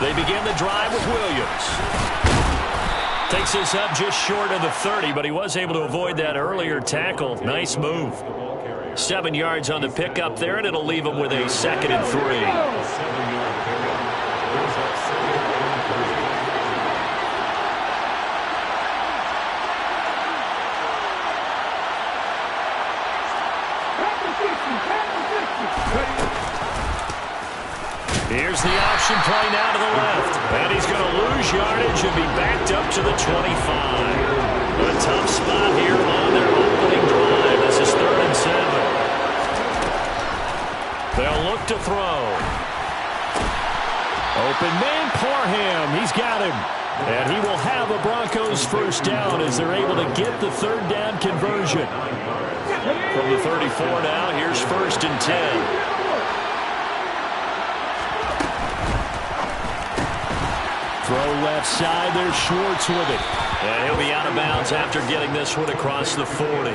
They begin the drive with Williams. Takes this up just short of the 30, but he was able to avoid that earlier tackle. Nice move. 7 yards on the pickup there, and it'll leave him with a 2nd and 3. Here's the option play now to the left. And he's going to lose yardage and be backed up to the 25. A tough spot here on their opening drive. This is 3rd and 7. They'll look to throw. Open man, Parham. He's got him. And he will have a Broncos first down as they're able to get the 3rd down conversion. From the 34 now, here's 1st and 10. Throw left side, there's Schwartz with it. And he'll be out of bounds after getting this one across the 40.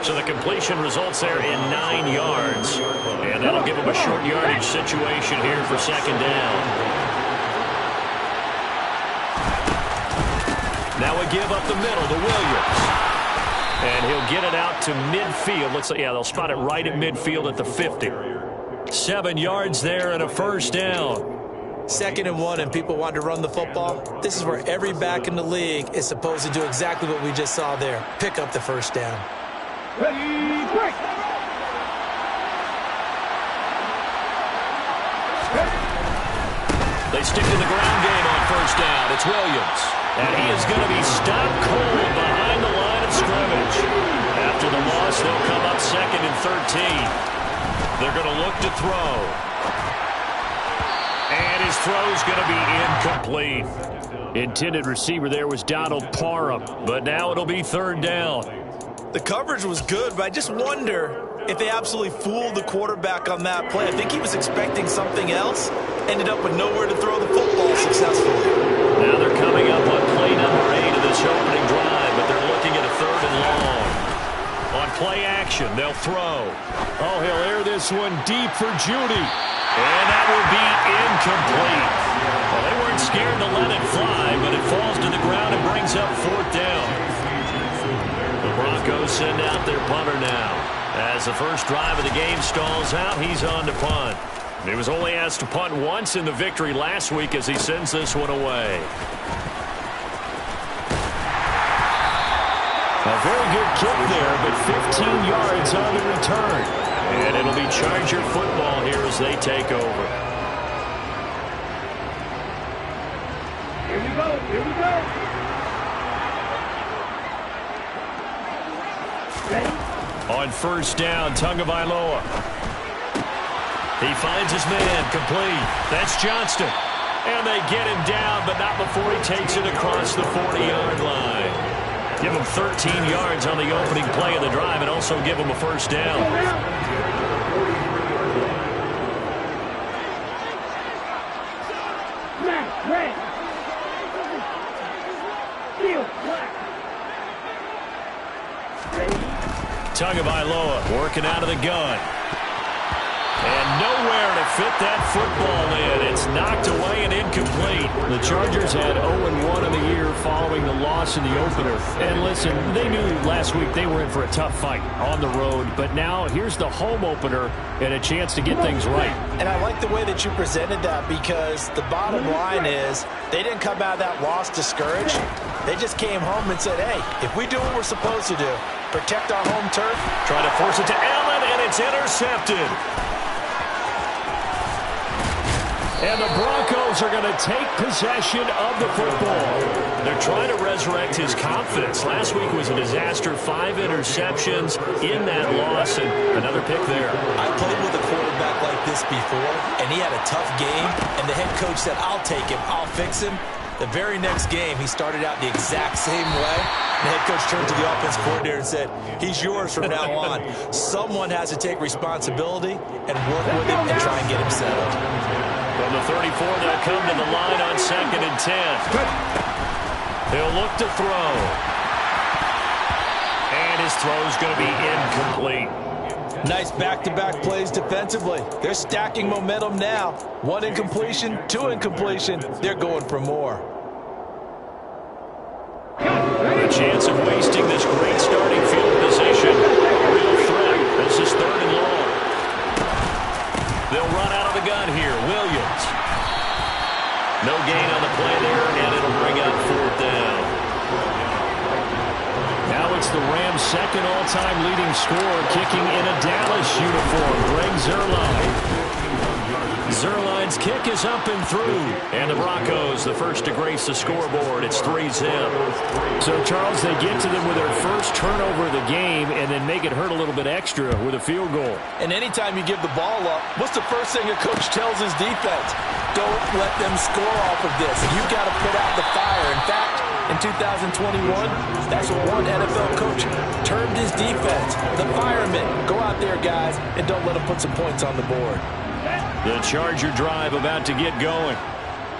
So the completion results there in 9 yards. And that'll give him a short yardage situation here for 2nd down. Now we give up the middle to Williams. And he'll get it out to midfield. Looks like, yeah, they'll spot it right at midfield at the 50. 7 yards there and a first down. 2nd and 1 and people want to run the football. This is where every back in the league is supposed to do exactly what we just saw there. Pick up the first down. Ready, break. They stick to the ground game on first down. It's Williams. And he is going to be stopped cold behind the line of scrimmage. After the loss, they'll come up 2nd and 13. They're going to look to throw. And his throw's going to be incomplete. Intended receiver there was Donald Parham, but now it'll be 3rd down. The coverage was good, but I just wonder if they absolutely fooled the quarterback on that play. I think he was expecting something else, ended up with nowhere to throw the football successfully. Now they're coming up on play number 8 of this opening drive, but they're looking at a 3rd and long. On play action, they'll throw. Oh, he'll air this one deep for Judy. And that will be incomplete. Well, they weren't scared to let it fly, but it falls to the ground and brings up 4th down. The Broncos send out their punter now. As the first drive of the game stalls out, he's on to punt. He was only asked to punt once in the victory last week as he sends this one away. A very good kick there, but 15 yards on the return. And it'll be Charger football here as they take over. Here we go, here we go. Ready? On first down, Tagovailoa. He finds his man, complete. That's Johnston. And they get him down, but not before he takes it across the 40-yard line. Give him 13 yards on the opening play of the drive and also give him a first down. Tagovailoa working out of the gun. And nowhere to fit that football in. It's knocked away and incomplete. The Chargers had 0-1 in the year following the loss in the opener. And listen, they knew last week they were in for a tough fight on the road. But now here's the home opener and a chance to get things right. And I like the way that you presented that because the bottom line is they didn't come out of that loss discouraged. They just came home and said, hey, if we do what we're supposed to do, protect our home turf. Try to force it to Allen, and it's intercepted. And the Broncos are going to take possession of the football. They're trying to resurrect his confidence. Last week was a disaster. 5 interceptions in that loss, and another pick there. I played with a quarterback like this before, and he had a tough game, and the head coach said, I'll take him, I'll fix him. The very next game, he started out the exact same way. The head coach turned to the offensive coordinator and said, he's yours from now on. Someone has to take responsibility and work with him and try and get him settled. From the 34, they'll come to the line on 2nd and 10. He'll look to throw. And his throw's going to be incomplete. Nice back-to-back plays defensively. They're stacking momentum now. 1 incompletion, 2 incompletion. They're going for more. A chance of wasting this great starting field position. A real threat. This is 3rd and long. They'll run out of the gun here. Williams. No gain on the play there, and it'll bring up 4th down. Now it's the Rams' second all-time leading scorer kicking in a Dallas uniform, Greg Zuerlein. Zuerlein's kick is up and through. And the Broncos, the first to grace the scoreboard. It's 3-0. So, Charles, they get to them with their first turnover of the game and then make it hurt a little bit extra with a field goal. And anytime you give the ball up, what's the first thing a coach tells his defense? Don't let them score off of this. You've got to put out the fire. In fact, in 2021, that's what one NFL coach termed his defense. The firemen. Go out there, guys, and don't let them put some points on the board. The Charger drive about to get going.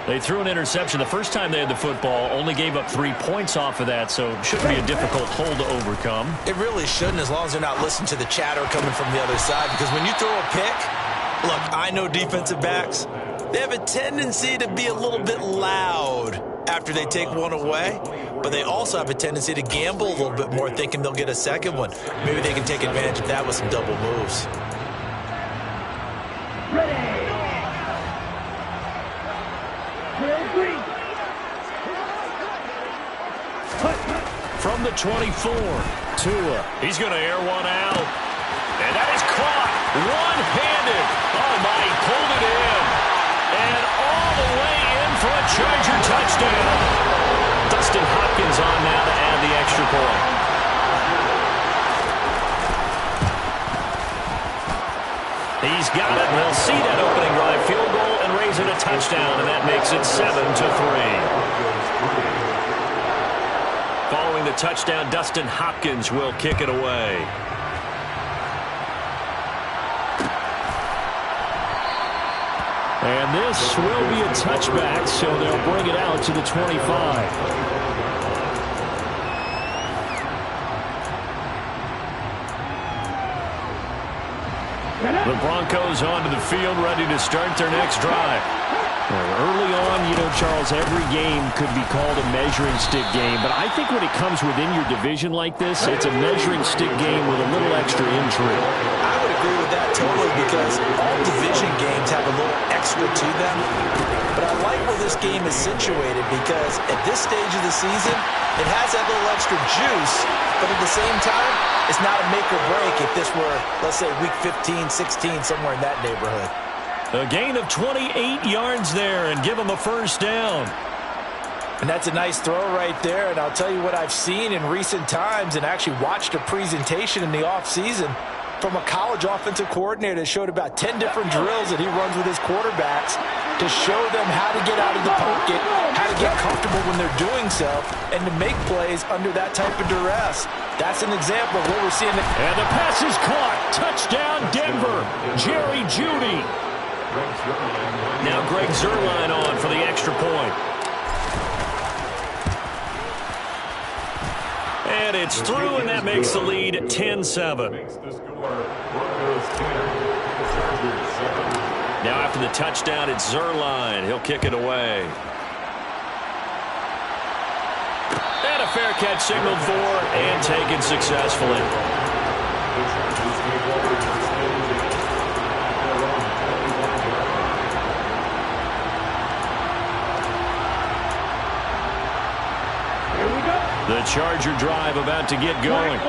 They threw an interception the first time they had the football, only gave up 3 points off of that, so it shouldn't be a difficult hole to overcome. It really shouldn't, as long as they're not listening to the chatter coming from the other side, because when you throw a pick, look, I know defensive backs, they have a tendency to be a little bit loud after they take one away, but they also have a tendency to gamble a little bit more, thinking they'll get a second one. Maybe they can take advantage of that with some double moves. Ready. From the 24, Tua. He's going to air one out. And that is caught one-handed. Oh, my, he pulled it in. And all the way in for a Charger touchdown. Dustin Hopkins on now to add the extra point. He's got it. We'll see that opening drive field goal and raise it a touchdown, and that makes it 7-3. Following the touchdown, Dustin Hopkins will kick it away. And this will be a touchback, so they'll bring it out to the 25. The Broncos onto the field, ready to start their next drive. Early on, you know, Charles, every game could be called a measuring stick game. But I think when it comes within your division like this, it's a measuring stick game with a little extra intrigue. I would agree with that totally, because all division games have a little extra to them. But I like where this game is situated, because at this stage of the season, it has that little extra juice, but at the same time, it's not a make or break if this were, let's say, week 15, 16, somewhere in that neighborhood. A gain of 28 yards there and give them a first down. And that's a nice throw right there. And I'll tell you what I've seen in recent times, and actually watched a presentation in the offseason from a college offensive coordinator that showed about 10 different drills that he runs with his quarterbacks to show them how to get out of the pocket, how to get comfortable when they're doing so, and to make plays under that type of duress. That's an example of what we're seeing. And the pass is caught. Touchdown, Denver. Jerry Jeudy. Now Greg Zuerlein on for the extra point. And it's through, and that makes the lead 10-7. Now after the touchdown, it's Zuerlein. He'll kick it away. And a fair catch signaled for and taken successfully. The Charger drive about to get going.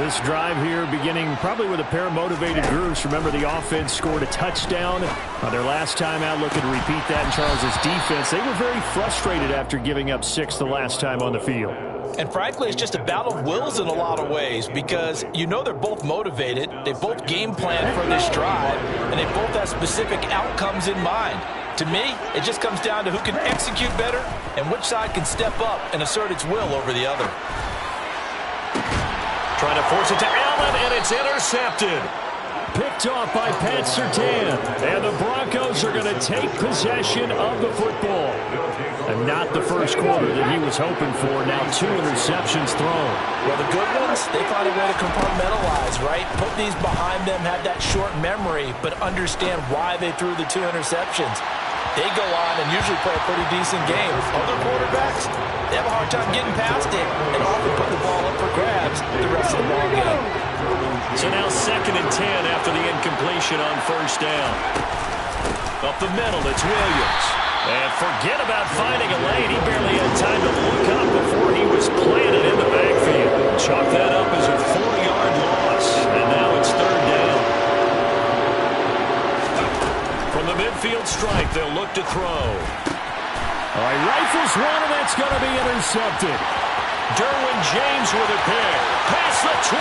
This drive here beginning probably with a pair of motivated groups. Remember, the offense scored a touchdown on their last time out. Looking to repeat that in Charles's defense. They were very frustrated after giving up 6 the last time on the field. And frankly, it's just a battle of wills in a lot of ways, because you know they're both motivated. They both game plan for this drive, and they both have specific outcomes in mind. To me, it just comes down to who can execute better and which side can step up and assert its will over the other. Trying to force it to Allen, and it's intercepted. Picked off by Pat Surtain. And the Broncos are going to take possession of the football. And not the first quarter that he was hoping for. Now 2 interceptions thrown. Well, the good ones, they find a way to compartmentalize, right? Put these behind them, have that short memory, but understand why they threw the 2 interceptions. They go on and usually play a pretty decent game. Other quarterbacks, they have a hard time getting past it and often put the ball up for grabs the rest of the ball game. So now 2nd and 10 after the incompletion on first down. Up the middle, it's Williams. And forget about finding a lane. He barely had time to look up before he was planted in the backfield. Chalk that up as a 4-yard loss. And now it's 3rd down. From the midfield stripe, they'll look to throw. All right, rifles one, and that's going to be intercepted. Derwin James with a pick. Past the 20.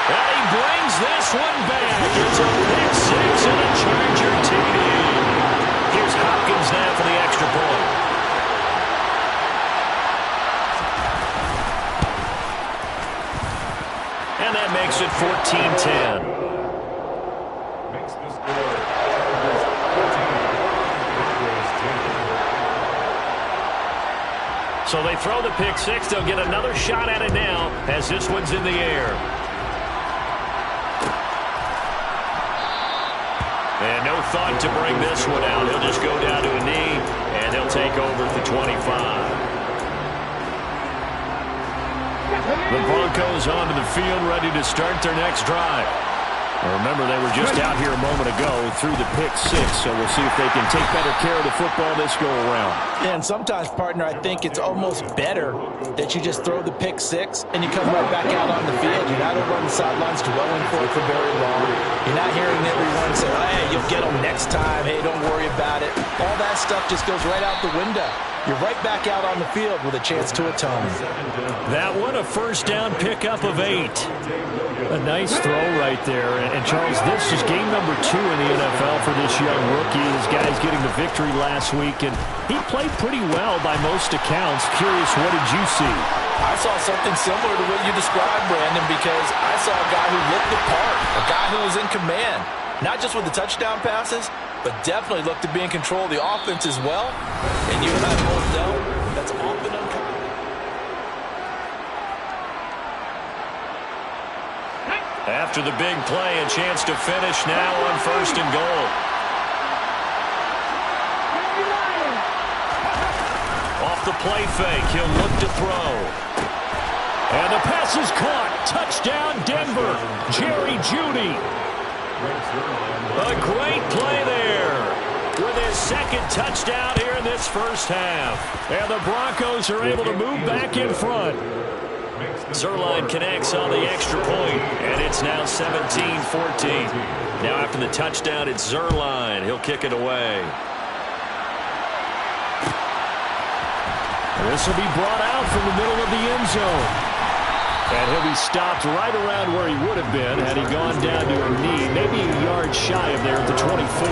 And he brings this one back. It's a pick 6 and a Charger TD. Here's Hopkins now for the extra point. And that makes it 14-10. So they throw the pick 6. They'll get another shot at it now as this one's in the air. And no thought to bring this one out. He'll just go down to a knee, and he'll take over at the 25. The Broncos onto the field, ready to start their next drive. Remember, they were just out here a moment ago through the pick 6, so we'll see if they can take better care of the football this go-around. Yeah, and sometimes, partner, I think it's almost better that you just throw the pick 6 and you come right back out on the field. You're not over on the sidelines dwelling for it for very long. You're not hearing everyone say, oh, hey, you'll get them next time. Hey, don't worry about it. All that stuff just goes right out the window. You're right back out on the field with a chance to atone. That one, a first down pickup of 8. A nice throw right there. And Charles, this is game number 2 in the NFL for this young rookie. This guy's getting the victory last week, and he played pretty well by most accounts. Curious, what did you see? I saw something similar to what you described, Brandon, because I saw a guy who looked the part, a guy who was in command, not just with the touchdown passes, but definitely looked to be in control of the offense as well. And you and I both know that's often uncommon. After the big play, a chance to finish now on 1st and goal. Off the play fake, he'll look to throw. And the pass is caught. Touchdown, Denver. Jerry Jeudy. A great play there with his 2nd touchdown here in this first half. And the Broncos are able to move back in front. Zerline connects on the extra point, and it's now 17-14. Now after the touchdown, it's Zerline. He'll kick it away. This will be brought out from the middle of the end zone. And he'll be stopped right around where he would have been had he gone down to a knee, maybe a yard shy of there at the 24.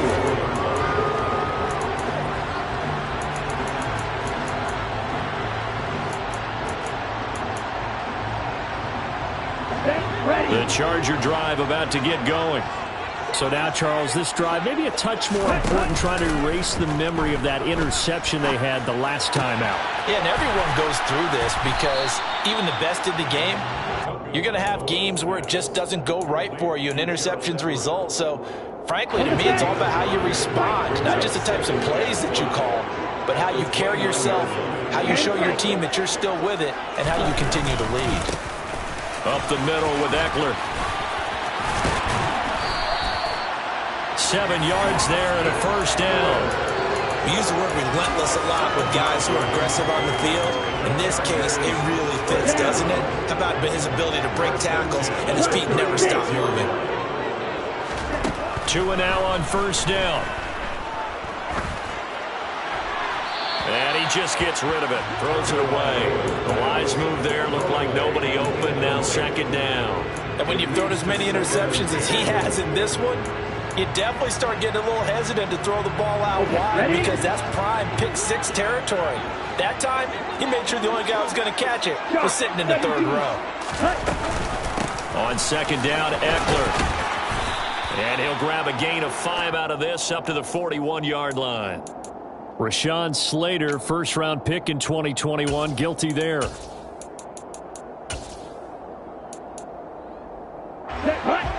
The Charger drive about to get going. So now, Charles, this drive maybe a touch more important, trying to erase the memory of that interception they had the last time out. Yeah, and everyone goes through this because even the best in the game, you're going to have games where it just doesn't go right for you and interceptions result. So, frankly, to me, it's all about how you respond, not just the types of plays that you call, but how you carry yourself, how you show your team that you're still with it, and how you continue to lead. Up the middle with Eckler. 7 yards there and a first down. We use the word relentless a lot with guys who are aggressive on the field. In this case, it really fits, doesn't it? How about his ability to break tackles and his feet never stop moving? 2 and now on first down. And he just gets rid of it. Throws it away. The wise move there. Looked like nobody open. Now 2nd down. And when you've thrown as many interceptions as he has in this one, you definitely start getting a little hesitant to throw the ball out wide because that's prime pick 6 territory. That time, he made sure the only guy who was going to catch it was sitting in the 3rd row. On 2nd down, Eckler. And he'll grab a gain of 5 out of this up to the 41-yard line. Rashawn Slater, first-round pick in 2021, guilty there.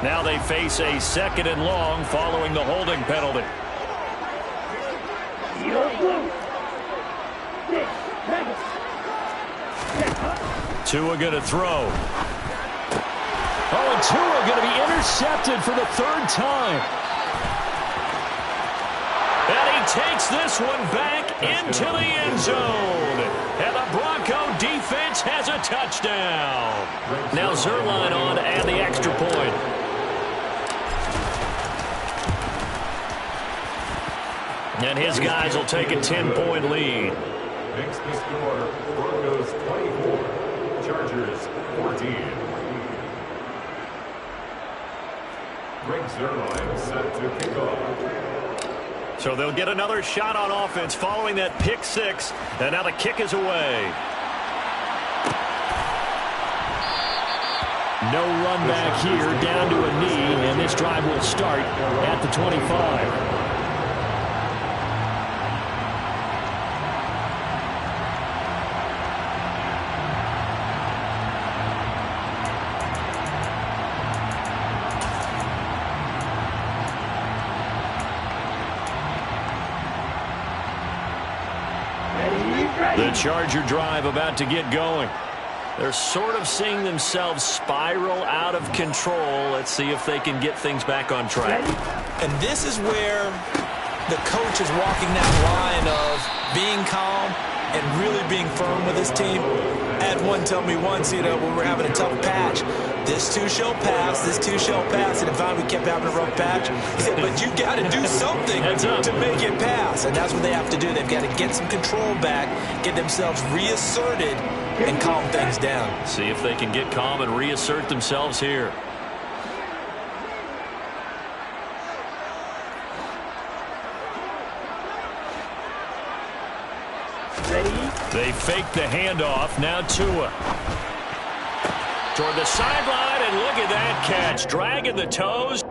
Now they face a 2nd and long following the holding penalty. Tua going to throw. Oh, and Tua going to be intercepted for the 3rd time. And he takes this one back into the end zone. And the Bronco defense has a touchdown. Now Zerline on to add the extra point. And his guys will take a 10-point lead. Makes the score Broncos 24, Chargers 14. Greg Zerline set to kick off. So they'll get another shot on offense following that pick 6. And now the kick is away. No run back here, down to a knee, and this drive will start at the 25. The Charger drive about to get going. They're sort of seeing themselves spiral out of control. Let's see if they can get things back on track. And this is where the coach is walking that line of being calm and really being firm with his team. I had one tell me once, when we're having a tough patch, this too shall pass, this too shall pass. And if we kept having a rough patch, he said, but you got to do something to make it pass. And that's what they have to do. They've got to get some control back, get themselves reasserted, and calm things down. See if they can get calm and reassert themselves here. They fake the handoff. Now Tua. Toward the sideline, and look at that catch. Dragging the toes.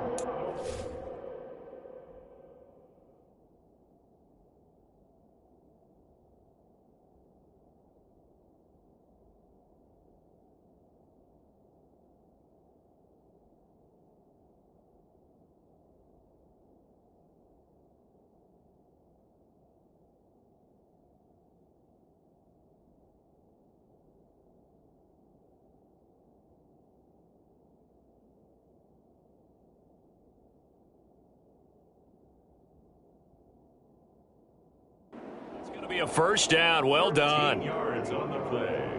Be a first down. Well done. 15 yards on the play.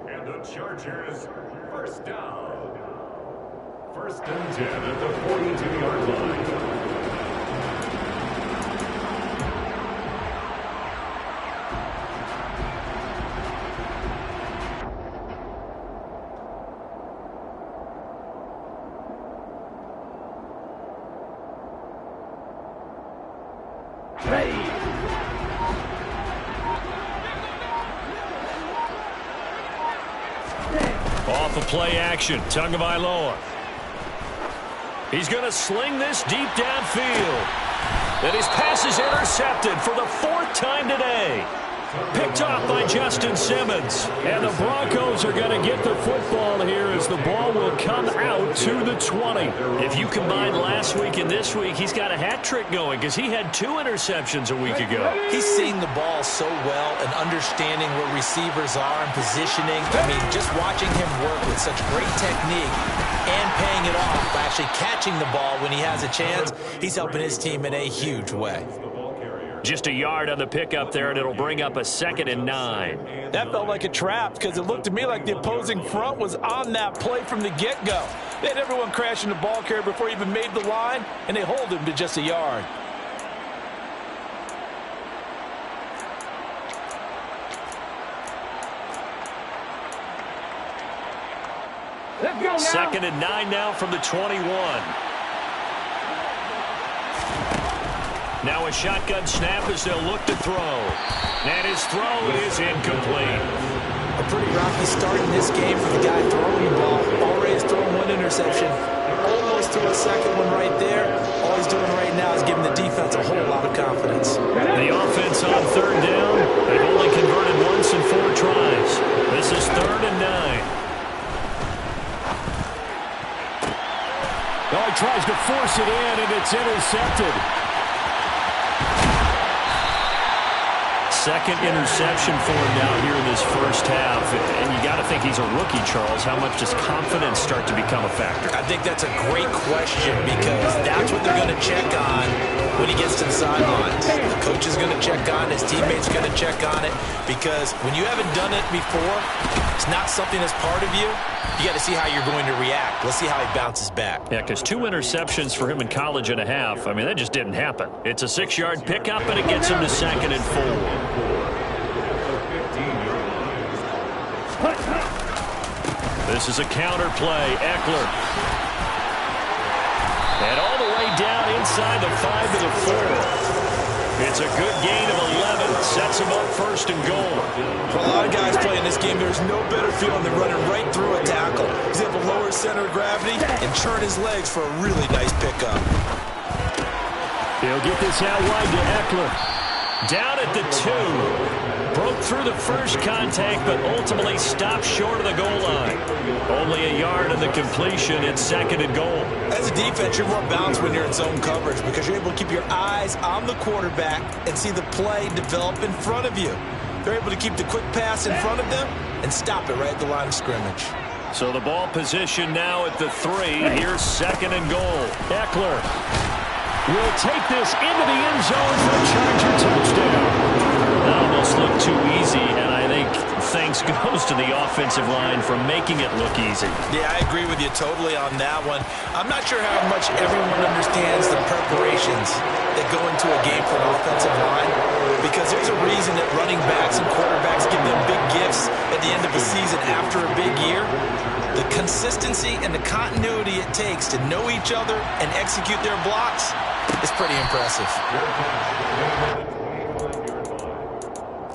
And the Chargers first down. 1st and 10 at the 42-yard line. Off of play action, Tagovailoa. He's going to sling this deep downfield. And his pass is intercepted for the 4th time today. Picked off by Justin Simmons. And the Broncos are going to get the football here as the ball will come out to the 20. If you combine last week and this week, he's got a hat trick going because he had 2 interceptions a week ago. He's seeing the ball so well and understanding where receivers are and positioning. I mean, just watching him work with such great technique and paying it off by actually catching the ball when he has a chance, he's helping his team in a huge way. Just a yard on the pickup there, and it'll bring up a 2nd and 9. That felt like a trap because it looked to me like the opposing front was on that play from the get-go. They had everyone crashing the ball carrier before he even made the line, and they hold him to just a yard. Let's go now. 2nd and 9 now from the 21. Now a shotgun snap as they'll look to throw. And his throw is incomplete. A pretty rocky start in this game for the guy throwing the ball. Already has thrown 1 interception. Almost to a 2nd one right there. All he's doing right now is giving the defense a whole lot of confidence. The offense on to force it in, and it's intercepted. Second interception for him now here in this first half. And you got to think he's a rookie, Charles. How much does confidence start to become a factor? I think that's a great question because that's what they're going to check on when he gets to the sidelines. The coach is going to check on it. His teammates are going to check on it because when you haven't done it before, it's not something that's part of you. You got to see how you're going to react. Let's see how he bounces back. Yeah, because 2 interceptions for him in college and a half. I mean, that just didn't happen. It's a 6-yard pickup, and it gets him to 2nd and 4. This is a counter play. Eckler. And all the way down inside the 5 to the 4. It's a good gain of 11. Sets him up 1st and goal. For a lot of guys playing this game, there's no better feeling than running right through a tackle. He's able to lower his center of gravity and churn his legs for a really nice pickup. He'll get this out wide to Eckler. Down at the 2. Broke through the first contact, but ultimately stopped short of the goal line. Only a yard in the completion. It's 2nd and goal. As a defense, you're more balanced when you're in zone coverage because you're able to keep your eyes on the quarterback and see the play develop in front of you. They're able to keep the quick pass in front of them and stop it right at the line of scrimmage. So the ball position now at the 3. Here's 2nd and goal. Eckler will take this into the end zone for a Charger touchdown. That almost looked too easy, and I think thanks goes to the offensive line for making it look easy. Yeah, I agree with you totally on that one. I'm not sure how much everyone understands the preparations that go into a game for an offensive line because there's a reason that running backs and quarterbacks give them big gifts at the end of the season after a big year. The consistency and the continuity it takes to know each other and execute their blocks is pretty impressive.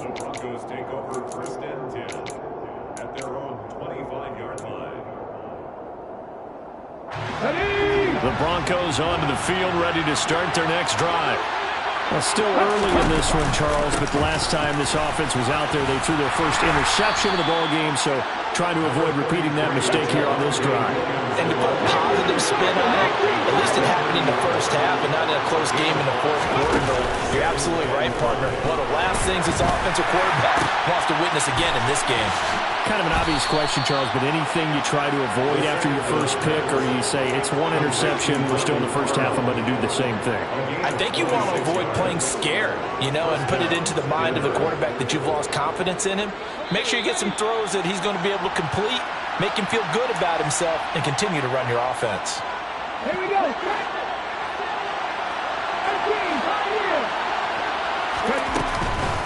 The Broncos take over 1st and 10 at their own 25-yard line. The Broncos onto the field, ready to start their next drive. Well, still early in this one, Charles, but the last time this offense was out there, they threw their first interception of the ball game, so trying to avoid repeating that mistake here on this drive. And to put a positive spin on it, at least it happened in the first half and not in a close game in the 4th quarter. But you're absolutely right, partner. One of the last things this offensive quarterback wants to witness again in this game. Kind of an obvious question, Charles, but anything you try to avoid after your first pick, or you say it's 1 interception, we're still in the first half, I'm going to do the same thing? I think you want to avoid playing scared, and put it into the mind of the quarterback that you've lost confidence in him. Make sure you get some throws that he's going to be able to complete, make him feel good about himself, and continue to run your offense. Here we go.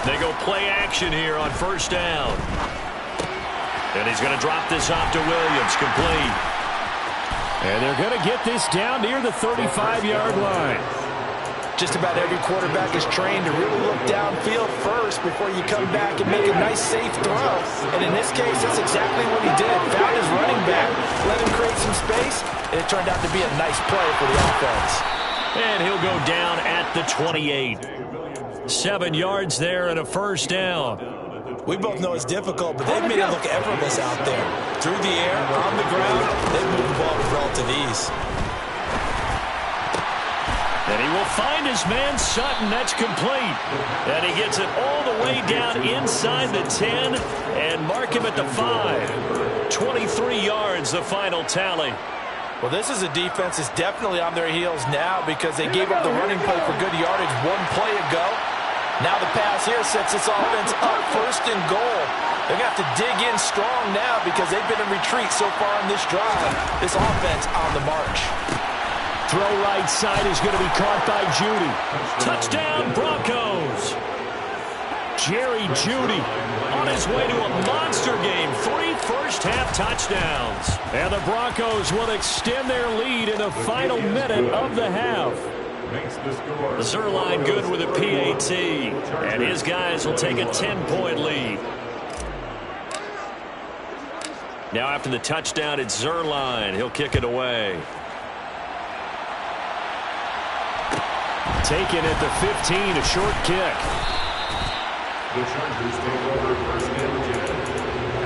They go play action here on 1st down. And he's going to drop this off to Williams, complete. And they're going to get this down near the 35-yard line. Just about every quarterback is trained to really look downfield first before you come back and make a nice, safe throw. And in this case, that's exactly what he did. Found his running back, let him create some space, and it turned out to be a nice play for the offense. And he'll go down at the 28. 7 yards there and a 1st down. We both know it's difficult, but they've made it look effortless out there. Through the air, on the ground, they've moved the ball with relative ease. And he will find his man Sutton. That's complete. And he gets it all the way down inside the 10 and mark him at the 5. 23 yards, the final tally. Well, this is a defense that's definitely on their heels now because they gave up the running play for good yardage 1 play ago. Now the pass here sets this offense up 1st and goal. They're going to have to dig in strong now because they've been in retreat so far on this drive. This offense on the march. Throw right side is going to be caught by Judy. Touchdown, Broncos. Jerry Judy on his way to a monster game. 3 first-half touchdowns. And the Broncos will extend their lead in the final minute of the half. Zerline good with a PAT, and his guys will take a 10-point lead. Now after the touchdown, it's Zerline. He'll kick it away. Taken at the 15, a short kick. The Chargers take over 1st and 10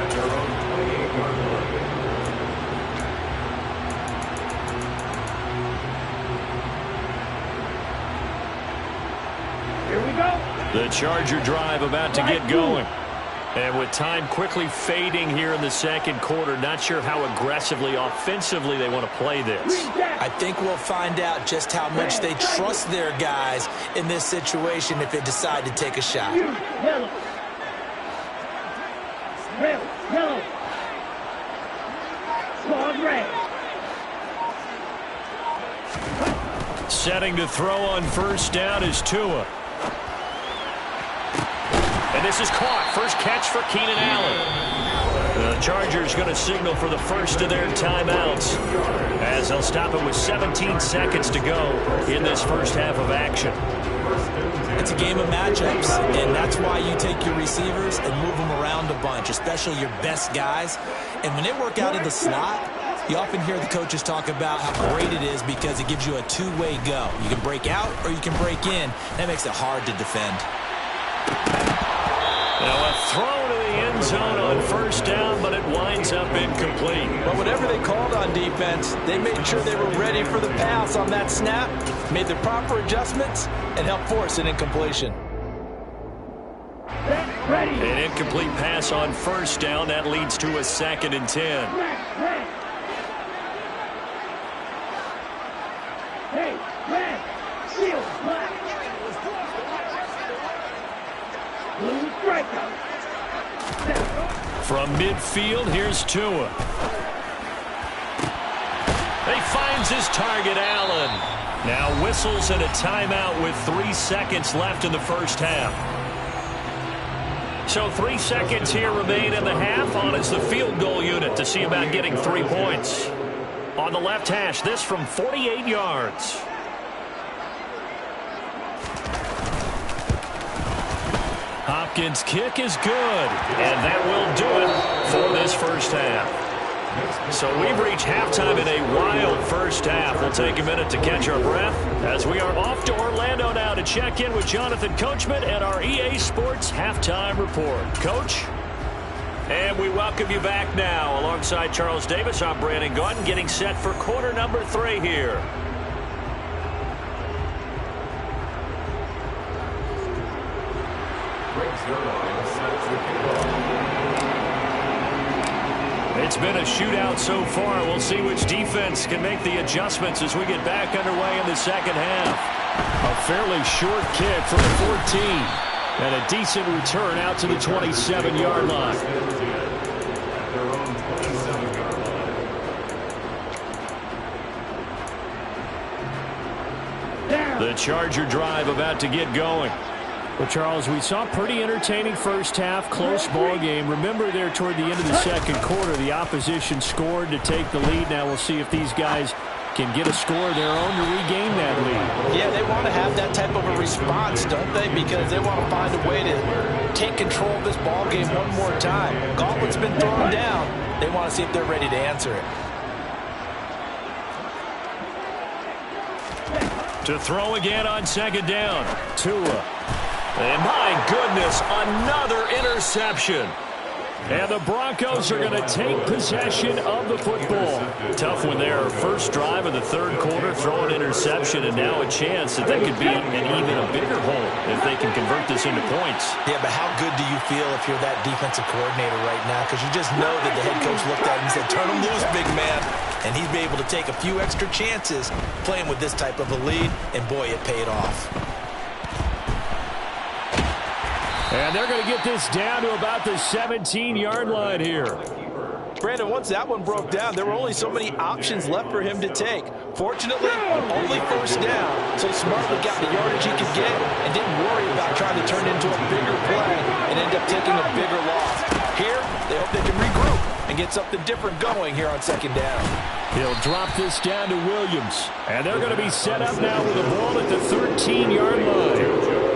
at their own 28-yard line. The Charger drive about to get going. And with time quickly fading here in the second quarter, not sure how aggressively, offensively they want to play this. I think we'll find out just how much they trust their guys in this situation if they decide to take a shot. Yellow. Red. Yellow. Squad red. Setting to throw on first down is Tua. And this is caught. First catch for Keenan Allen. The Chargers going to signal for the first of their timeouts as they'll stop it with 17 seconds to go in this first half of action. It's a game of matchups, and that's why you take your receivers and move them around a bunch, especially your best guys. And when they work out of the slot, you often hear the coaches talk about how great it is because it gives you a two-way go. You can break out or you can break in. That makes it hard to defend. Now a throw to the end zone on first down, but it winds up incomplete. But whatever they called on defense, they made sure they were ready for the pass on that snap, made the proper adjustments, and helped force an incompletion. Ready. An incomplete pass on first down. That leads to a 2nd and 10. Red. Hey, red. Shield, black. Blue striker. From midfield, here's Tua. He finds his target, Allen. Now whistles and a timeout with 3 seconds left in the first half. So 3 seconds here remain in the half. On is the field goal unit to see about getting 3 points. On the left hash, this from 48 yards. Hopkins' kick is good, and that will do it for this first half. So we've reached halftime in a wild first half. We'll take a minute to catch our breath as we are off to Orlando now to check in with Jonathan Coachman and our EA Sports Halftime Report. Coach? And we welcome you back now. Alongside Charles Davis, I'm Brandon Gaudin, getting set for quarter number 3 here. It's been a shootout so far. We'll see which defense can make the adjustments as we get back underway in the second half. A fairly short kick from the 14. And a decent return out to the 27-yard line. The Charger drive about to get going. Well, Charles, we saw a pretty entertaining first half, close ball game. Remember there toward the end of the second quarter, the opposition scored to take the lead. Now we'll see if these guys can get a score of their own to regain that lead. Yeah, they want to have that type of a response, don't they? Because they want to find a way to take control of this ball game one more time. Gauntlet's been thrown down. They want to see if they're ready to answer it. To throw again on second down. Tua. And my goodness, another interception. And the Broncos are going to take possession of the football. Tough one there. First drive of the third quarter, throw an interception, and now a chance that they could be in even a bigger hole if they can convert this into points. Yeah, but how good do you feel if you're that defensive coordinator right now? Because you just know that the head coach looked at him and said, turn him loose, big man. And he'd be able to take a few extra chances playing with this type of a lead, and boy, it paid off. And they're going to get this down to about the 17-yard line here. Brandon, once that one broke down, there were only so many options left for him to take. Fortunately, only first down, so smartly got the yardage he could get and didn't worry about trying to turn into a bigger play and end up taking a bigger loss. Here, they hope they can regroup and get something different going here on second down. He'll drop this down to Williams. And they're going to be set up now with the ball at the 13-yard line.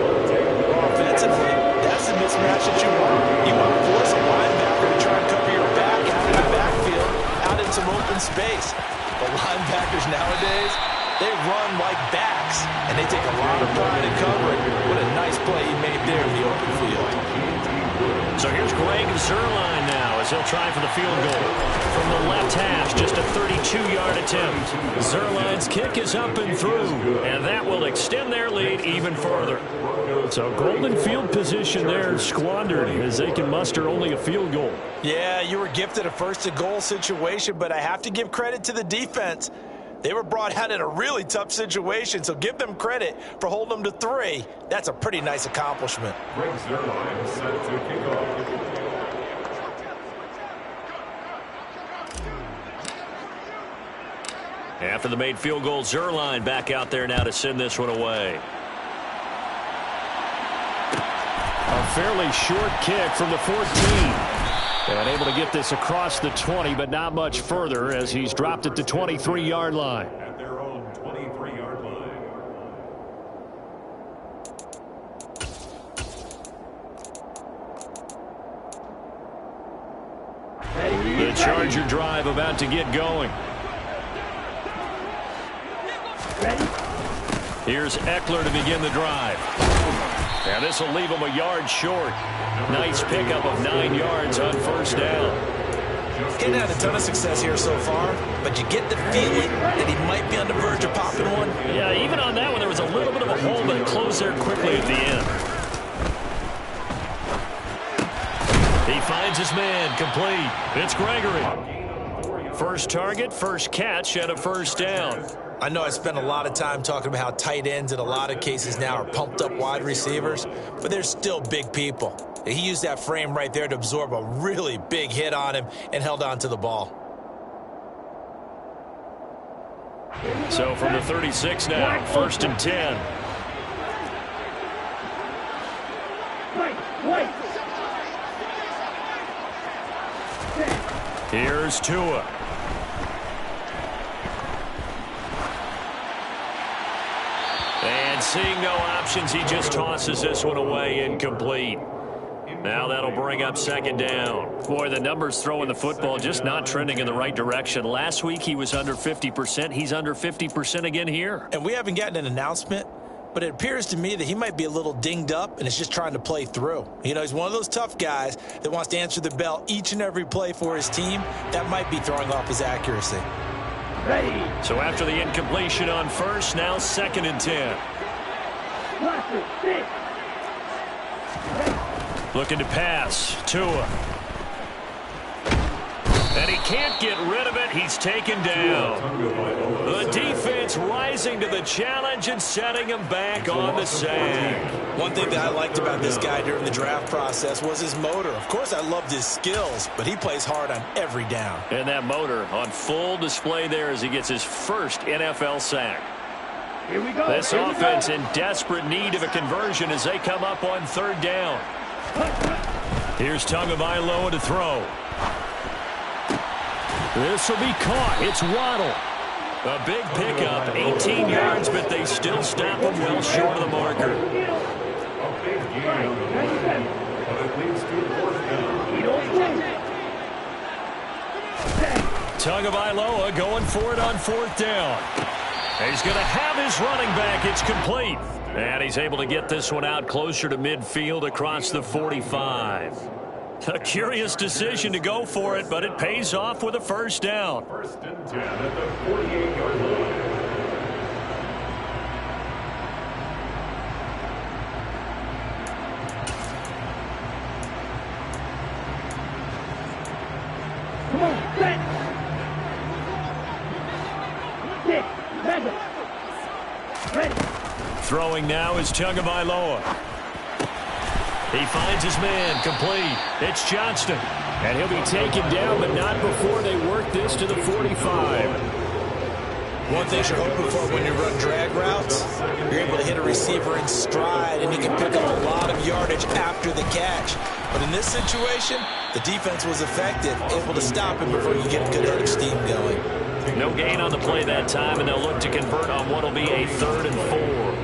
Offensively, that's the mismatch that you want. You want to force a linebacker to try and cover your back out in the backfield, out in some open space. But linebackers nowadays, they run like backs, and they take a lot of pride in covering. What a nice play he made there in the open field. So here's Greg Zuerlein now as as he'll try for the field goal. From the left hash, just a 32-yard attempt. Zuerlein's kick is up and through, and that will extend their lead even further. So golden field position there squandered as they can muster only a field goal. Yeah, you were gifted a first-and-goal situation, but I have to give credit to the defense. They were brought out in a really tough situation, so give them credit for holding them to 3. That's a pretty nice accomplishment. Greg Zuerlein set to kick off. After the made field goal, Zuerlein back out there now to send this one away. A fairly short kick from the 14. And able to get this across the 20, but not much further as he's dropped it to 23-yard line. At their own 23-yard line. The Charger drive about to get going. Here's Eckler to begin the drive. And this will leave him a yard short. Nice pickup of 9 yards on first down. He hasn't had a ton of success here so far, but you get the feeling that he might be on the verge of popping one. Yeah, even on that one, there was a little bit of a hole, but it closed there quickly at the end. He finds his man, complete. It's Gregory. First target, first catch, and a first down. I know I spent a lot of time talking about how tight ends in a lot of cases now are pumped up wide receivers, but they're still big people. He used that frame right there to absorb a really big hit on him and held on to the ball. So from the 36 now, first and 10. Here's Tua. And seeing no options, he just tosses this one away, incomplete. Now that'll bring up second down. Boy, the numbers throwing the football just not trending in the right direction. Last week he was under 50%. He's under 50% again here. And we haven't gotten an announcement, but it appears to me that he might be a little dinged up and is just trying to play through. You know, he's one of those tough guys that wants to answer the bell each and every play for his team. That might be throwing off his accuracy. Ready. So after the incompletion on first, now second and 10. Looking to pass. Tua. And he can't get rid of it. He's taken down. The defense rising to the challenge and setting him back on the sack. One thing that I liked about this guy during the draft process was his motor. Of course, I loved his skills, but he plays hard on every down. And that motor on full display there as he gets his first NFL sack. Here we go. This offense in desperate need of a conversion as they come up on third down. Here's Tagovailoa to throw. This will be caught. It's Waddle. A big pickup, 18 yards, but they still stop him well short of the marker. A big gain on the play, but it leads to fourth down. Tagovailoa going for it on fourth down. He's going to have his running back. It's complete. And he's able to get this one out closer to midfield across the 45. A curious decision to go for it, but it pays off with a first down. First and 10 at the 48-yard line. Come on, set. Six, seven. Ready. Throwing now is Tagovailoa. He finds his man, complete. It's Johnston. And he'll be taken down, but not before they work this to the 45. One thing you're hoping for when you run drag routes, you're able to hit a receiver in stride, and you can pick up a lot of yardage after the catch. But in this situation, the defense was effective, able to stop him before you get a good head of steam going. No gain on the play that time, and they'll look to convert on what will be a 3rd and 4.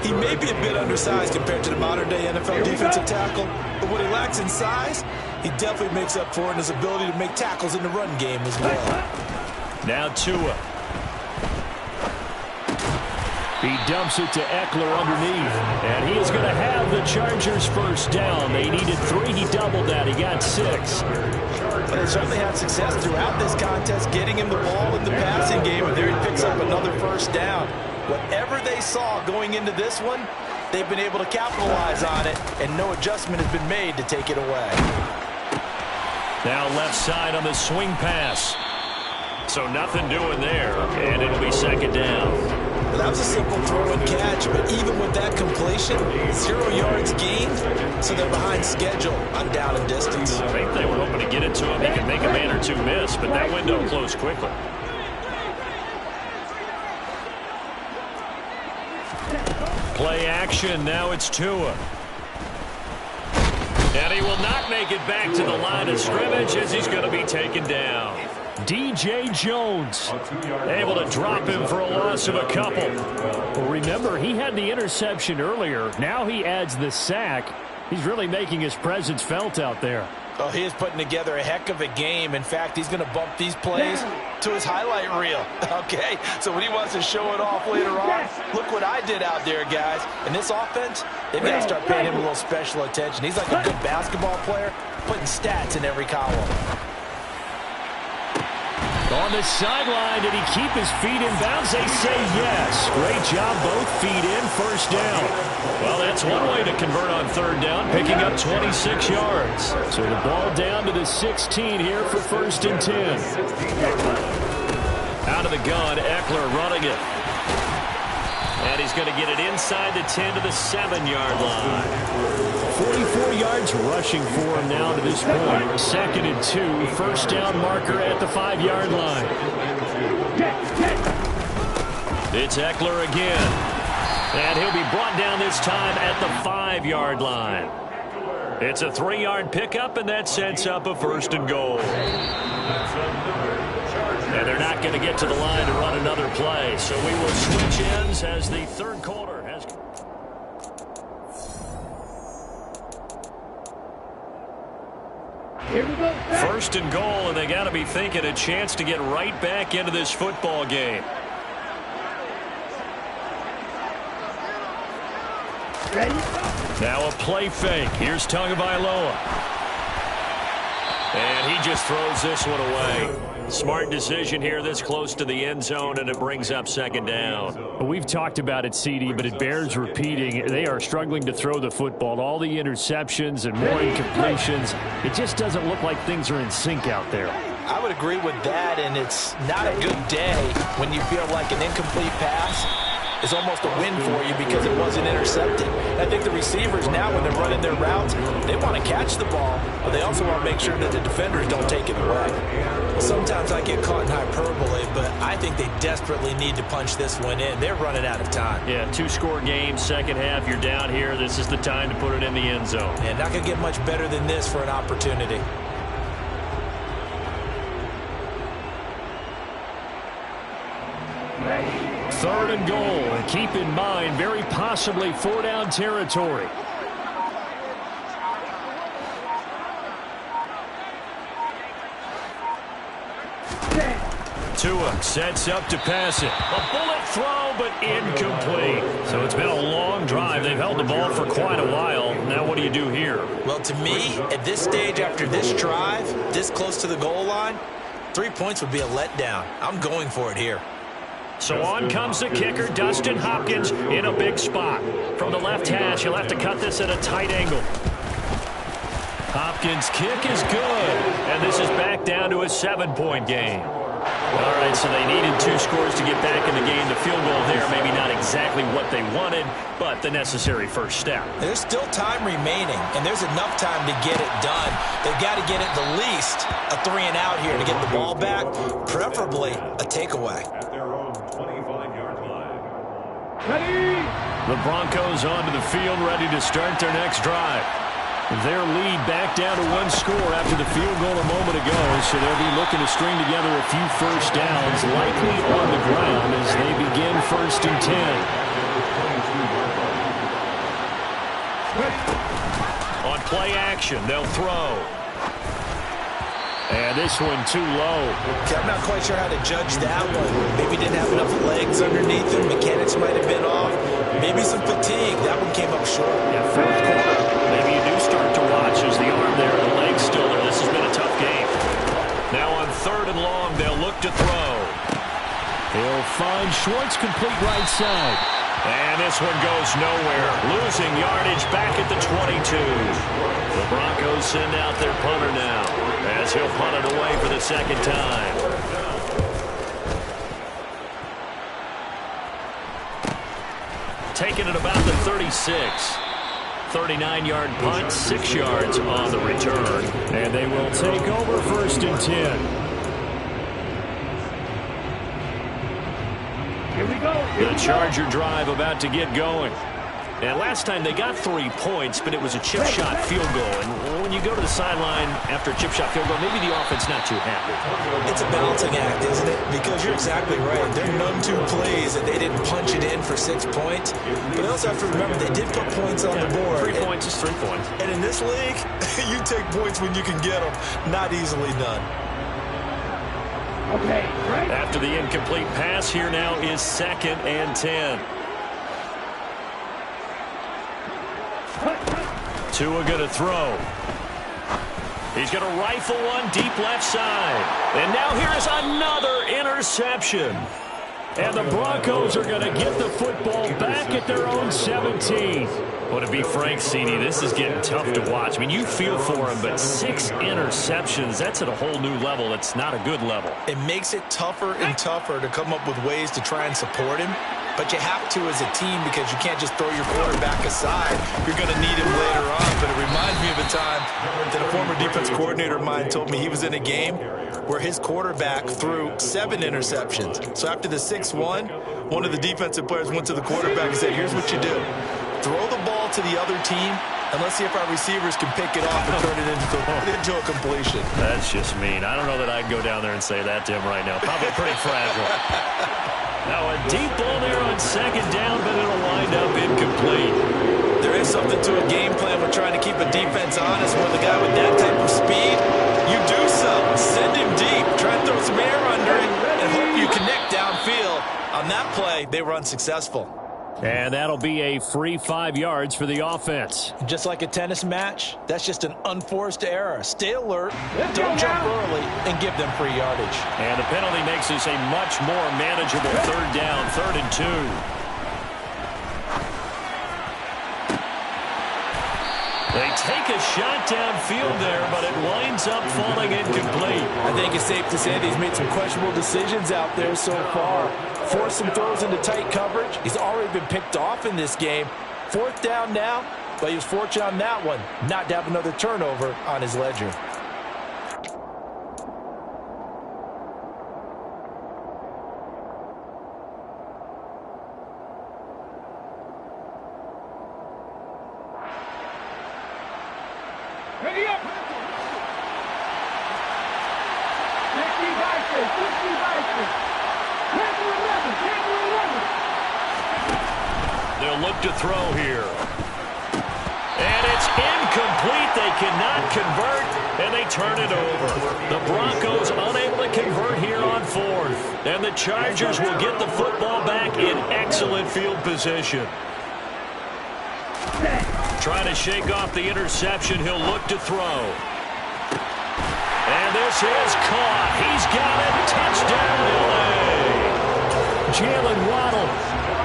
He may be a bit undersized compared to the modern-day NFL defensive tackle, but what he lacks in size, he definitely makes up for in his ability to make tackles in the run game as well. Now Tua. He dumps it to Eckler underneath. And he is going to have the Chargers first down. They needed 3. He doubled that. He got 6. But they certainly had success throughout this contest, getting him the ball in the passing game, and there he picks up another first down. Whatever they saw going into this one, they've been able to capitalize on it, and no adjustment has been made to take it away. Now left side on the swing pass. So nothing doing there, and it'll be second down. Well, that was a simple throw and catch, but even with that completion, 0 yards gained, so they're behind schedule on down and distance. I think they were hoping to get it to him. He could make a man or two miss, but that window closed quickly. Play action, now it's Tua. And he will not make it back to the line of scrimmage as he's going to be taken down. DJ Jones able to drop him for a loss of a couple. Well, remember, he had the interception earlier. Now he adds the sack. He's really making his presence felt out there. Oh, he is putting together a heck of a game. In fact, he's going to bump these plays to his highlight reel. Okay, so when he wants to show it off later on, look what I did out there, guys. And this offense, they've got to start paying him a little special attention. He's like a good basketball player, putting stats in every column. On the sideline, did he keep his feet in bounds? They say yes. Great job, both feet in, first down. Well, that's one way to convert on third down, picking up 26 yards. So the ball down to the 16 here for first and 10. Out of the gun, Eckler running it. And he's going to get it inside the 10 to the 7-yard line. 44 yards rushing for him now to this point. Second and 2, first down marker at the 5-yard line. It's Eckler again. And he'll be brought down this time at the 5-yard line. It's a 3-yard pickup, and that sets up a first and goal. And they're not going to get to the line to run another play. So we will switch ends as the third quarter has... Here we go. First and goal, and they got to be thinking a chance to get right back into this football game. Ready? Now a play fake. Here's Tagovailoa. And he just throws this one away. Smart decision here this close to the end zone, and it brings up second down. Well, we've talked about it, CD, but it bears repeating. They are struggling to throw the football. All the interceptions and more incompletions. It just doesn't look like things are in sync out there. I would agree with that, and it's not a good day when you feel like an incomplete pass is almost a win for you because it wasn't intercepted. And I think the receivers now, when they're running their routes, they want to catch the ball, but they also want to make sure that the defenders don't take it away. Well, sometimes I get caught in hyperbole, but I think they desperately need to punch this one in. They're running out of time. Yeah, 2-score game, second half, you're down here. This is the time to put it in the end zone. And not going to get much better than this for an opportunity. Third and goal, and keep in mind, very possibly 4-down territory. Tua sets up to pass it. A bullet throw, but incomplete. So it's been a long drive. They've held the ball for quite a while. Now what do you do here? Well, to me, at this stage after this drive, this close to the goal line, 3 points would be a letdown. I'm going for it here. So on comes the kicker, Dustin Hopkins, in a big spot. From the left hash, he'll have to cut this at a tight angle. Hopkins' kick is good, and this is back down to a 7-point game. All right, so they needed 2 scores to get back in the game. The field goal there, maybe not exactly what they wanted, but the necessary first step. There's still time remaining, and there's enough time to get it done. They've got to get at the least a 3-and-out here to get the ball back, preferably a takeaway. At their own 25-yard line. Ready? The Broncos onto the field, ready to start their next drive. Their lead back down to 1 score after the field goal a moment ago, so they'll be looking to string together a few first downs, likely on the ground as they begin first and 10. On play action, they'll throw. And this one too low. Okay, I'm not quite sure how to judge that one. Maybe didn't have enough legs underneath him. Mechanics might have been off. Maybe some fatigue. That one came up short. Yeah, fourth quarter. Maybe you do start to watch as the arm there, the leg's still there. This has been a tough game. Now on 3rd and long, they'll look to throw. He'll find Schwartz complete right side. And this one goes nowhere. Losing yardage back at the 22. The Broncos send out their punter now as he'll punt it away for the 2nd time. Taking it about the 36. 39-yard punt, 6 yards on the return. And they will take over 1st and 10. Here we go. The Charger drive about to get going. And last time they got 3 points, but it was a chip shot field goal. And when you go to the sideline after a chip shot field goal, maybe the offense not too happy. It's a balancing act, isn't it? Because you're exactly right. There are none two plays that they didn't punch it in for 6 points. But they also have to remember they did put points on the board. 3 points is 3 points. And in this league, you take points when you can get them. Not easily done. Okay, right. After the incomplete pass, here now is 2nd and 10. Tua going to throw. He's going to rifle one deep left side. And now here is another interception. And the Broncos are going to get the football back at their own 17. Well, to be frank, CD, this is getting tough to watch. I mean, you feel for him, but 6 interceptions, that's at a whole new level. It's not a good level. It makes it tougher and tougher to come up with ways to try and support him. But you have to as a team because you can't just throw your quarterback aside. You're going to need him later on. But it reminds me of a time that a former defense coordinator of mine told me he was in a game where his quarterback threw 7 interceptions. So after the 6-1, one of the defensive players went to the quarterback and said, here's what you do. Throw the ball to the other team, and let's see if our receivers can pick it off and turn it into a completion. That's just mean. I don't know that I'd go down there and say that to him right now. Probably pretty fragile. Now a deep ball there on 2nd down, but it'll wind up incomplete. There is something to a game plan with trying to keep a defense honest. With a guy with that type of speed, you do something. Send him deep. Try and throw some air under it and hope you connect downfield. On that play, they were unsuccessful. And that'll be a free 5 yards for the offense. Just like a tennis match, that's just an unforced error. Stay alert, don't jump early, and give them free yardage. And the penalty makes this a much more manageable 3rd down, 3rd and 2. They take a shot downfield there, but it winds up falling incomplete. I think it's safe to say that he's made some questionable decisions out there so far. Forced some throws into tight coverage. He's already been picked off in this game. 4th down now, but he was fortunate on that one not to have another turnover on his ledger. Ready up. 50 Vikings, 50 Vikings. 10 to 11, 10 to 11. They'll look to throw here. And it's incomplete. They cannot convert, and they turn it over. The Broncos unable to convert here on 4th. And the Chargers will get the football back in excellent field position. Trying to shake off the interception. He'll look to throw. And this is caught. He's got it. Touchdown, L.A. Jalen Waddle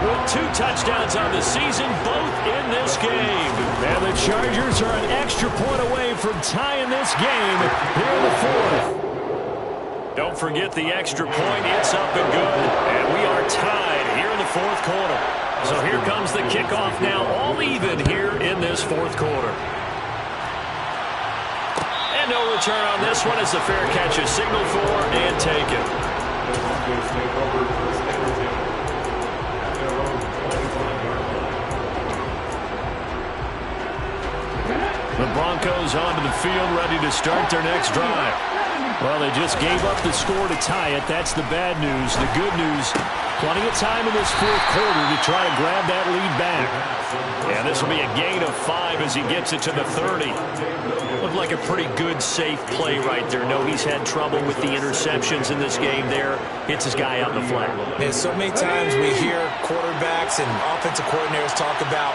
with 2 touchdowns on the season, both in this game. And the Chargers are an extra point away from tying this game here in the 4th. Don't forget the extra point. It's up and good. And we are tied here in the 4th quarter. So here comes the kickoff now, all even here in this 4th quarter. And no return on this one as the fair catch is signaled for and taken. The Broncos onto the field, ready to start their next drive. Well, they just gave up the score to tie it. That's the bad news. The good news, plenty of time in this 4th quarter to try to grab that lead back. And this will be a gain of 5 as he gets it to the 30. looked like a pretty good, safe play right there. No, he's had trouble with the interceptions in this game there. Hits his guy out in the flat. And so many times we hear quarterbacks and offensive coordinators talk about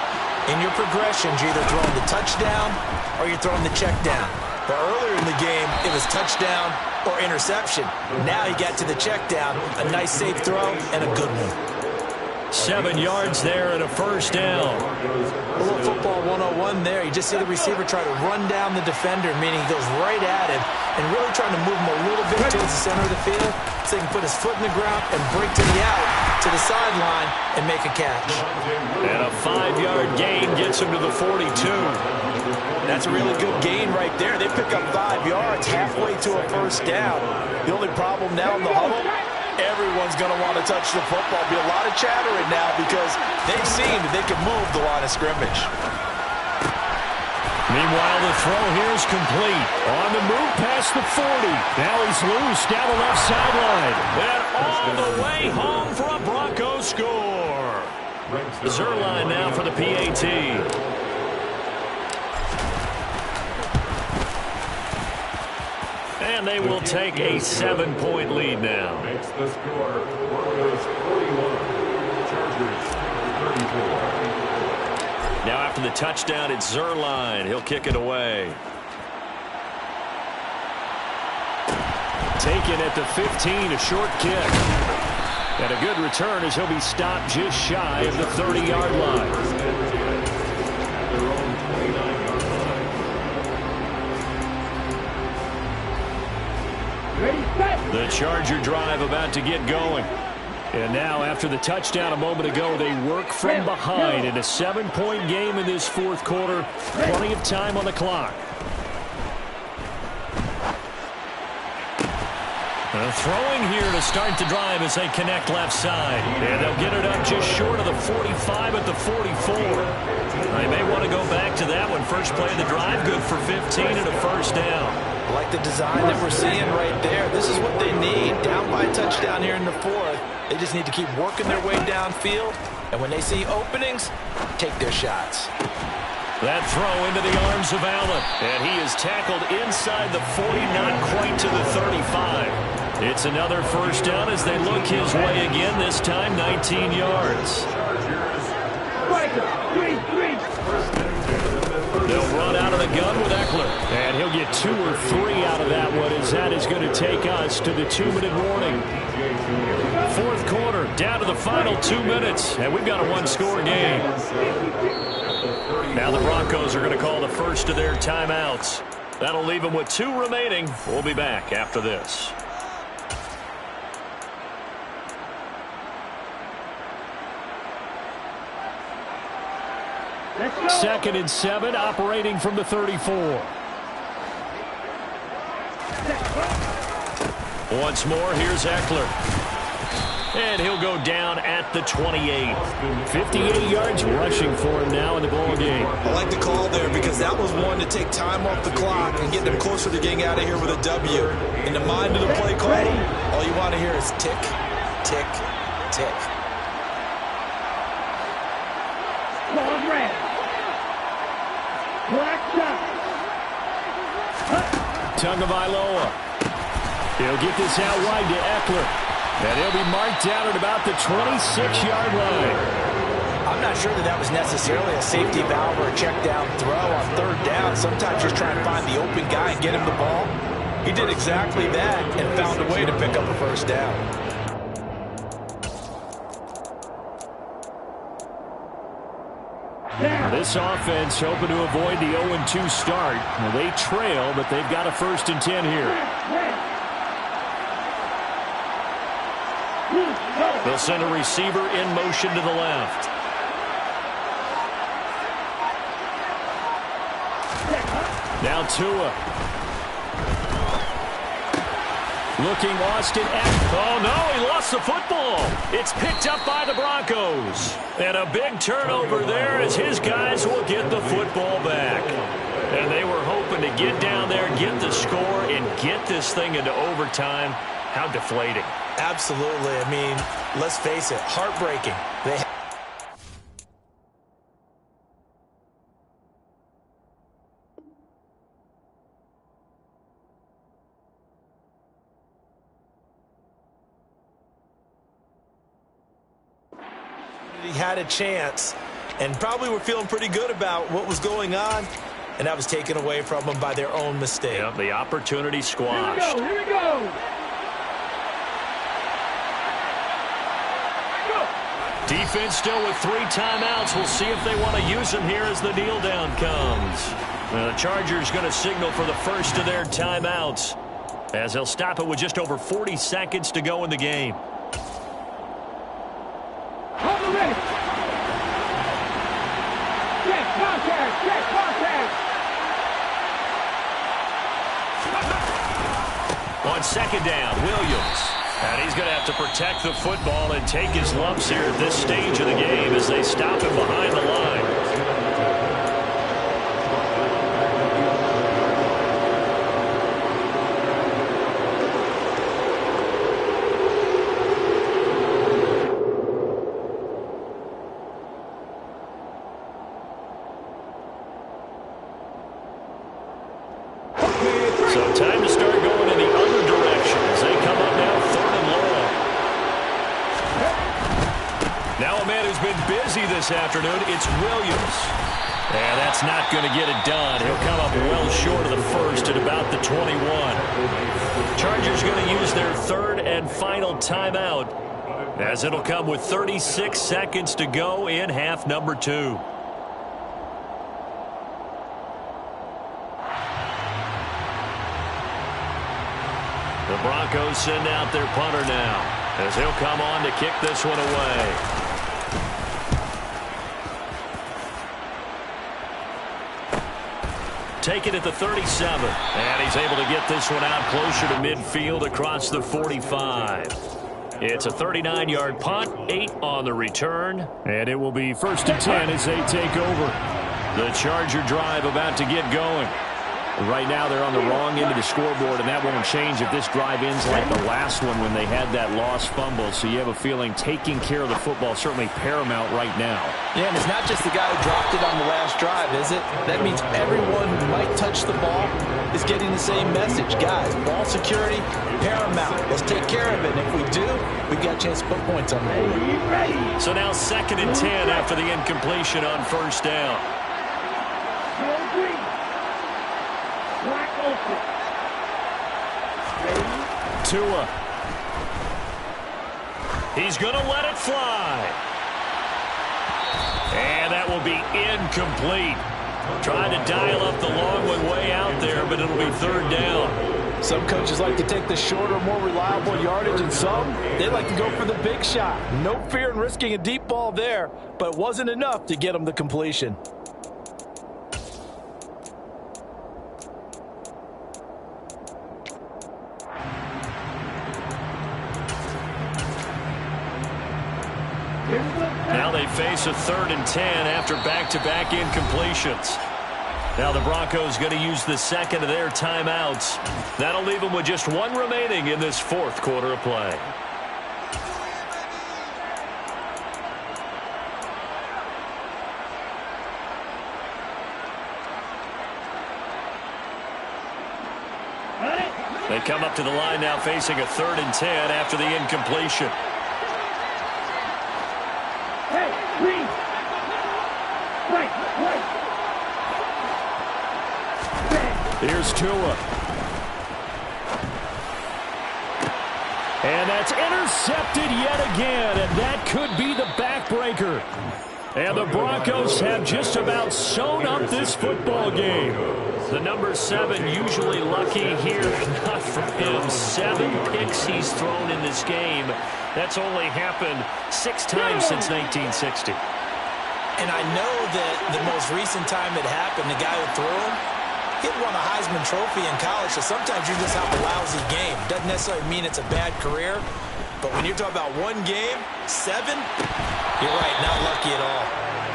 in your progressions, you're either throwing the touchdown or you're throwing the check down. But earlier in the game, it was touchdown or interception. Now he got to the check down, a nice safe throw, and a good one. 7 yards there and a first down. A little football 101 there. You just see the receiver try to run down the defender, meaning he goes right at him and really trying to move him a little bit towards the center of the field so he can put his foot in the ground and break to the out, to the sideline, and make a catch. And a 5-yard gain gets him to the 42. That's a really good gain right there. They pick up 5 yards halfway to a first down. The only problem now in the huddle, everyone's going to want to touch the football. Be a lot of chattering now because they've seen that they can move the line of scrimmage. Meanwhile, the throw here is complete. On the move past the 40. Now he's loose down the left sideline. And all the way home for a Broncos score. Zerline now for the PAT. And they will take a 7-point lead now. Makes the score Broncos 41, Chargers 34. Now after the touchdown, it's Zerline. He'll kick it away. Taken at the 15, a short kick. And a good return as he'll be stopped just shy of the 30-yard line. The Charger drive about to get going. And now after the touchdown a moment ago, they work from behind in a 7-point game in this fourth quarter. Plenty of time on the clock. Throwing here to start the drive as they connect left side. And they'll get it up just short of the 45 at the 44. They may want to go back to that one. First play of the drive, good for 15 and a first down. I like the design that we're seeing right there. This is what they need. Down by a touchdown here in the fourth. They just need to keep working their way downfield. And when they see openings, take their shots. That throw into the arms of Allen. And he is tackled inside the 40, not quite to the 35. It's another first down as they look his way again, this time 19 yards. They'll run out of the gun with Eckler. And he'll get 2 or 3 out of that one as that is going to take us to the 2-minute warning. Fourth quarter, down to the final 2 minutes. And we've got a one-score game. Now the Broncos are going to call the first of their timeouts. That'll leave them with 2 remaining. We'll be back after this. Second and 7, operating from the 34. Once more, here's Eckler. And he'll go down at the 28. 58 yards rushing for him now in the ball game. I like the call there because that was one to take time off the clock and get them closer to getting out of here with a W. In the mind of the play caller, all you want to hear is tick, tick, tick. Tagovailoa. He'll get this out wide to Eckler. And he'll be marked down at about the 26-yard line. I'm not sure that was necessarily a safety valve or a check down throw on third down. Sometimes just try and find the open guy and get him the ball. He did exactly that and found a way to pick up a first down. This offense hoping to avoid the 0-2 start. Well, they trail, but they've got a 1st and 10 here. They'll send a receiver in motion to the left. Now Tua. Looking Austin Eckler. Oh, no, he lost the football. It's picked up by the Broncos. And a big turnover there as his guys will get the football back. And they were hoping to get down there, get the score, and get this thing into overtime. How deflating. Absolutely. I mean, let's face it, heartbreaking. had a chance and probably were feeling pretty good about what was going on, and that was taken away from them by their own mistake. Yep, the opportunity squashed. Here we go. Defense still with 3 timeouts. We'll see if they want to use them here as the kneel down comes. The Chargers going to signal for the first of their timeouts, as they'll stop it with just over 40 seconds to go in the game. Hold the ready. Check contact. Check contact. On second down, Williams. And he's going to have to protect the football and take his lumps here at this stage of the game as they stop him behind the line. So time to start going in the other direction as they come up now 3rd and long. Now a man who's been busy this afternoon, it's Williams. And that's not going to get it done. He'll come up well short of the first at about the 21. Chargers going to use their 3rd and final timeout, as it'll come with 36 seconds to go in half number 2. The Broncos send out their punter now, as he'll come on to kick this one away. Take it at the 37, and he's able to get this one out closer to midfield across the 45. It's a 39-yard punt, 8 on the return, and it will be 1st and 10 as they take over. The Charger drive about to get going. Right now they're on the wrong end of the scoreboard, and that won't change if this drive ends like the last one when they had that lost fumble. So you have a feeling taking care of the football certainly paramount right now. Yeah, and it's not just the guy who dropped it on the last drive, is it? That means everyone who might touch the ball is getting the same message. Guys, ball security, paramount. Let's take care of it. And if we do, we've got a chance to put points on the board. So now 2nd and 10 after the incompletion on 1st down. Tua. He's going to let it fly. And that will be incomplete. Trying to dial up the long one way out there, but it'll be 3rd down. Some coaches like to take the shorter, more reliable yardage, and some, they like to go for the big shot. No fear in risking a deep ball there, but it wasn't enough to get them the completion. Now they face a 3rd and 10 after back-to-back incompletions. Now the Broncos going to use the 2nd of their timeouts. That'll leave them with just 1 remaining in this 4th quarter of play. They come up to the line now facing a 3rd and 10 after the incompletion. Hey, green. Right. Here's Tua. And that's intercepted yet again, and that could be the backbreaker. And the Broncos have just about sewn up this football game. The number 7 usually lucky here, not for him. 7 picks he's thrown in this game. That's only happened 6 times since 1960. And I know that the most recent time it happened, the guy who threw him, he won a Heisman Trophy in college, so sometimes you just have a lousy game. Doesn't necessarily mean it's a bad career, but when you're talking about 1 game, 7, you're right, not lucky at all.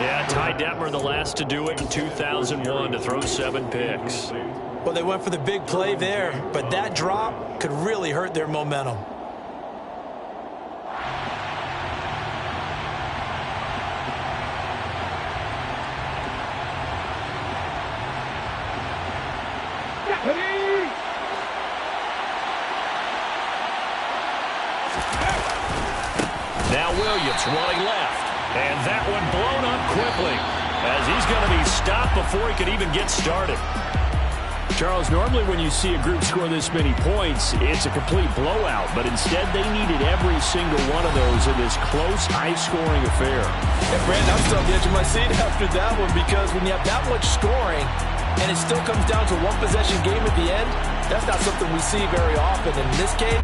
Yeah, Ty Detmer the last to do it in 2001 to throw 7 picks. Well, they went for the big play there, but that drop could really hurt their momentum. Now Williams running left. And that one blown up quickly as he's going to be stopped before he could even get started. Charles, normally when you see a group score this many points, it's a complete blowout. But instead, they needed every single one of those in this close, high-scoring affair. And Brandon, I'm still on the edge of my seat after that one because when you have that much scoring and it still comes down to one possession game at the end, that's not something we see very often. In this case,